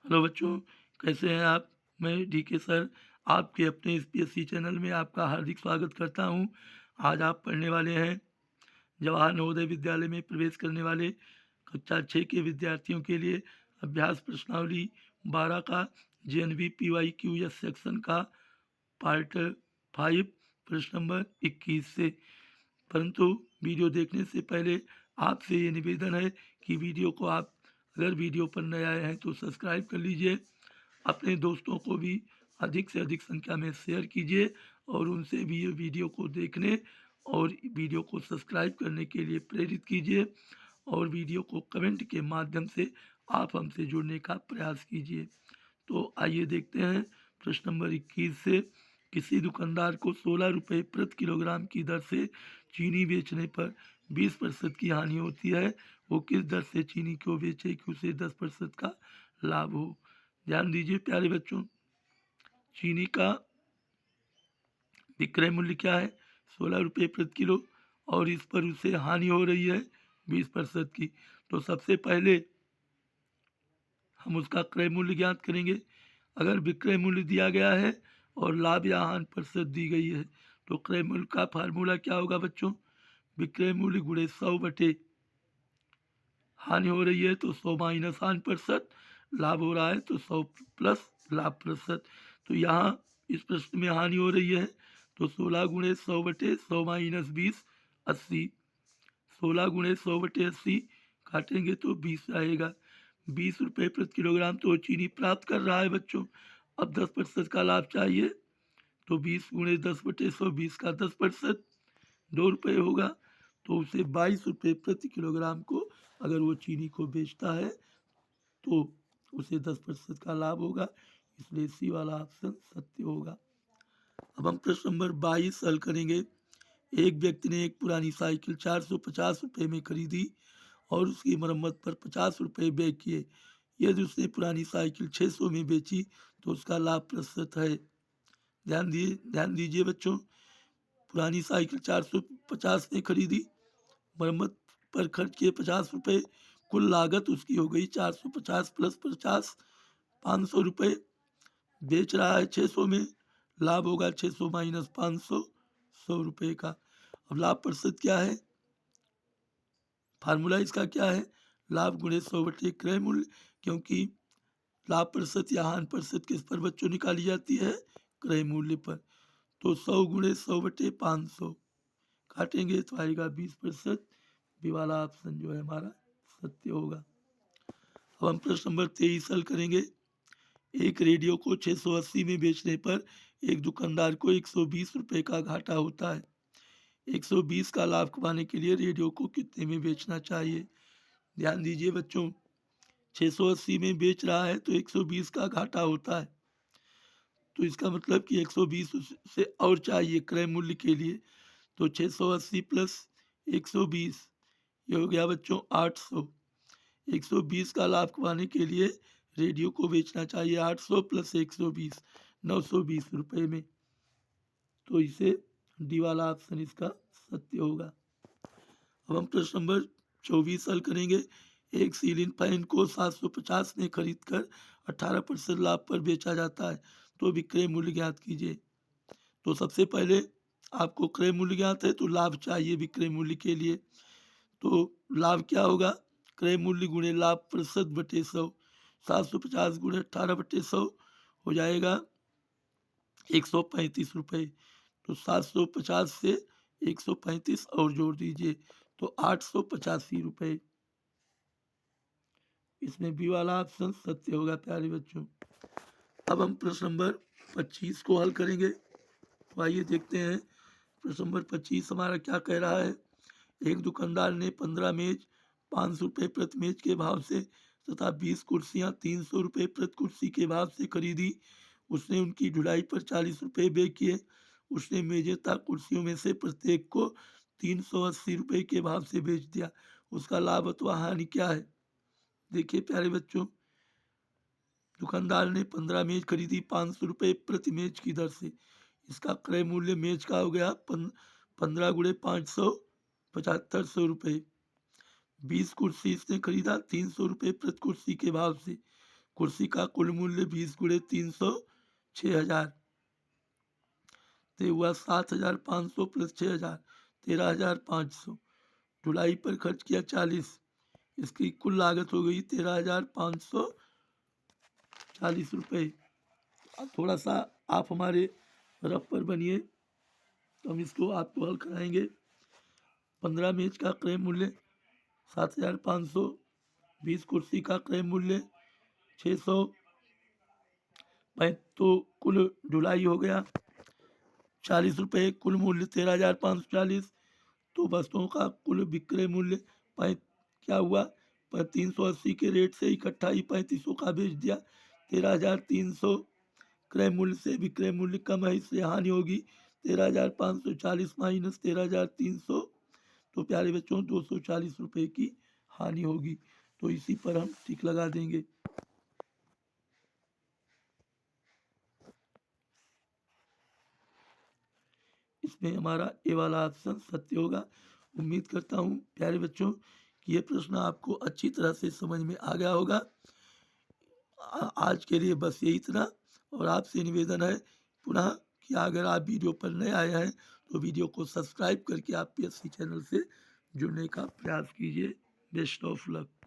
Hello बच्चों, कैसे हैं आप? मैं डीके सर आपके अपने एसपीएससी चैनल में आपका हार्दिक स्वागत करता हूं। आज आप पढ़ने वाले हैं जवाहर नवोदय विद्यालय में प्रवेश करने वाले कक्षा 6 के विद्यार्थियों के लिए अभ्यास प्रश्नावली 12 का जेएनवी पीवाईक्यूएस सेक्शन का पार्ट 5 प्रश्न नंबर 21 से। परंतु वीडियो देखने से पहले आपसे ये निवेदन है कि वीडियो को आप अगर वीडियो पर नए आए हैं तो सब्सक्राइब कर लीजिए, अपने दोस्तों को भी अधिक से अधिक संख्या में शेयर कीजिए और उनसे भी ये वीडियो को देखने और वीडियो को सब्सक्राइब करने के लिए प्रेरित कीजिए और वीडियो को कमेंट के माध्यम से आप हमसे जुड़ने का प्रयास कीजिए। तो आइए देखते हैं प्रश्न नंबर 21 से। किसी दुकानदार को 16 रुपये प्रति किलोग्राम की दर से चीनी बेचने पर 20% की हानि होती है। वो किस दर से चीनी को बेचे कि उसे 10% का लाभ हो? ध्यान दीजिए प्यारे बच्चों, चीनी का विक्रय मूल्य क्या है? 16 रुपये प्रति किलो और इस पर उसे हानि हो रही है 20% की। तो सबसे पहले हम उसका क्रय मूल्य ज्ञात करेंगे। अगर विक्रय मूल्य दिया गया है और लाभ या हानि प्रतिशत दी गई है तो क्रय मूल्य का फार्मूला क्या होगा बच्चों? विक्रय मूल्य गुणे 100 बटे हानि हो रही है तो 100 माइनस हानि प्रतिशत, लाभ हो रहा है तो 100 प्लस लाभ प्रतिशत। तो यहाँ इस प्रश्न में हानि हो रही है तो 16 गुणे 100 बटे 100 माइनस 20 80। 16 गुणे 100 बटे 80 काटेंगे तो 20 आएगा। 20 रुपये प्रति किलोग्राम तो चीनी प्राप्त कर रहा है बच्चों। अब 10% का लाभ चाहिए तो 20 गुणे 10 बटे 100, 20 का 10% 2 रुपये होगा। तो उसे 22 रुपये प्रति किलोग्राम को अगर वो चीनी को बेचता है तो उसे 10% का लाभ होगा, इसलिए सी वाला ऑप्शन सत्य होगा। अब हम प्रश्न नंबर 22 हल करेंगे। एक व्यक्ति ने एक पुरानी साइकिल 450 रुपये में खरीदी और उसकी मरम्मत पर 50 रुपये व्यय किए। यदि उसने पुरानी साइकिल 600 में बेची तो उसका लाभ प्रतिशत है। ध्यान दीजिए बच्चों, पुरानी साइकिल 450 में खरीदी, मरम्मत पर खर्च किए 50 रुपये, कुल लागत उसकी हो गई 450 प्लस 50 500 रुपये। बेच रहा है 600 में, लाभ होगा 600 माइनस 500 100 रुपये का। अब लाभ प्रतिशत क्या है? फार्मूला इसका क्या है? लाभ गुणे 100 बटे क्रय मूल्य, क्योंकि लाभ प्रतिशत या हानि प्रतिशत किस पर बच्चों निकाली जाती है? क्रय मूल्य पर। तो 100 गुणे 100 बटे 500 काटेंगे तो आएगा 20%। बी वाला ऑप्शन जो है हमारा सत्य होगा। अब हम प्रश्न नंबर 23 हल करेंगे। एक रेडियो को 680 में बेचने पर एक दुकानदार को 120 रुपये का घाटा होता है। 120 का लाभ कमाने के लिए रेडियो को कितने में बेचना चाहिए? ध्यान दीजिए बच्चों, 680 में बेच रहा है तो 120 का घाटा होता है, तो इसका मतलब कि 120 से और चाहिए क्रय मूल्य के लिए। तो 680 प्लस 120 ये हो गया बच्चों 800। 120 का लाभ कमाने के लिए रेडियो को बेचना चाहिए 800 प्लस 120 920 रुपये में। तो इसे डी वाला ऑप्शन इसका सत्य होगा। अब हम प्रश्न नंबर 24 हल करेंगे। एक सीलिंग फैन को 750 में खरीदकर 18% लाभ पर बेचा जाता है, तो विक्रय मूल्य ज्ञात कीजिए। तो सबसे पहले आपको क्रय मूल्य ज्ञात है तो लाभ चाहिए विक्रय मूल्य के लिए। तो लाभ क्या होगा? क्रय मूल्य गुणे लाभ प्रतिशत बटे 100। 750 गुणे 18/100 हो जाएगा 135 रुपये। तो 750 से 135 और जोड़ दीजिए तो 885 रुपये। इसमें बी वाला ऑप्शन सत्य होगा प्यारे बच्चों। अब हम प्रश्न नंबर 25 को हल करेंगे। तो आइए देखते हैं प्रश्न नंबर 25 हमारा क्या कह रहा है। एक दुकानदार ने 15 मेज 500 रुपये प्रति मेज के भाव से तथा 20 कुर्सियाँ 300 रुपये प्रति कुर्सी के भाव से खरीदी। उसने उनकी ढुलाई पर 40 रुपये व्यय किए। उसने मेजें तथा कुर्सियों में से प्रत्येक को 380 रुपये के भाव से बेच दिया। उसका लाभ अथवा हानि क्या है? देखिए प्यारे बच्चों, दुकानदार ने 15 मेज खरीदी 500 रुपये प्रति मेज की दर से। इसका क्रय मूल्य मेज का हो गया 15 गुणे 500 7500 रुपये। 20 कुर्सी इसने खरीदा 300 रुपये प्रति कुर्सी के भाव से। कुर्सी का कुल मूल्य 20 गुणे 300 6000, तो हुआ 7500 प्लस 6000 13500। ढुलाई पर खर्च किया 40, इसकी कुल लागत हो गई 13540 रुपये। अब थोड़ा सा आप हमारे रफ पर बनिए, तो हम इसको आपको हल कराएंगे। 15 मेज का क्रय मूल्य 7500, 20 कुर्सी का क्रय मूल्य 600, तो कुल ढुलाई हो गया 40 रुपये, कुल मूल्य 13540। तो वस्तुओं का कुल विक्रय मूल्य क्या हुआ, 380 के रेट से इकट्ठा ही 3500 का बेच दिया। 13300 क्रय मूल्य से विक्रय मूल्य कम है, इसलिए हानि होगी 13540 माइनस 13300, तो प्यारे बच्चों 240 रुपये की हानि होगी। तो इसी पर हम टिक लगा देंगे। इसमें हमारा ए वाला ऑप्शन सत्य होगा। उम्मीद करता हूँ प्यारे बच्चों कि ये प्रश्न आपको अच्छी तरह से समझ में आ गया होगा। आज के लिए बस यही इतना, और आपसे निवेदन है पुनः कि अगर आप वीडियो पर नए आए हैं तो वीडियो को सब्सक्राइब करके आप PSC चैनल से जुड़ने का प्रयास कीजिए। Best of luck.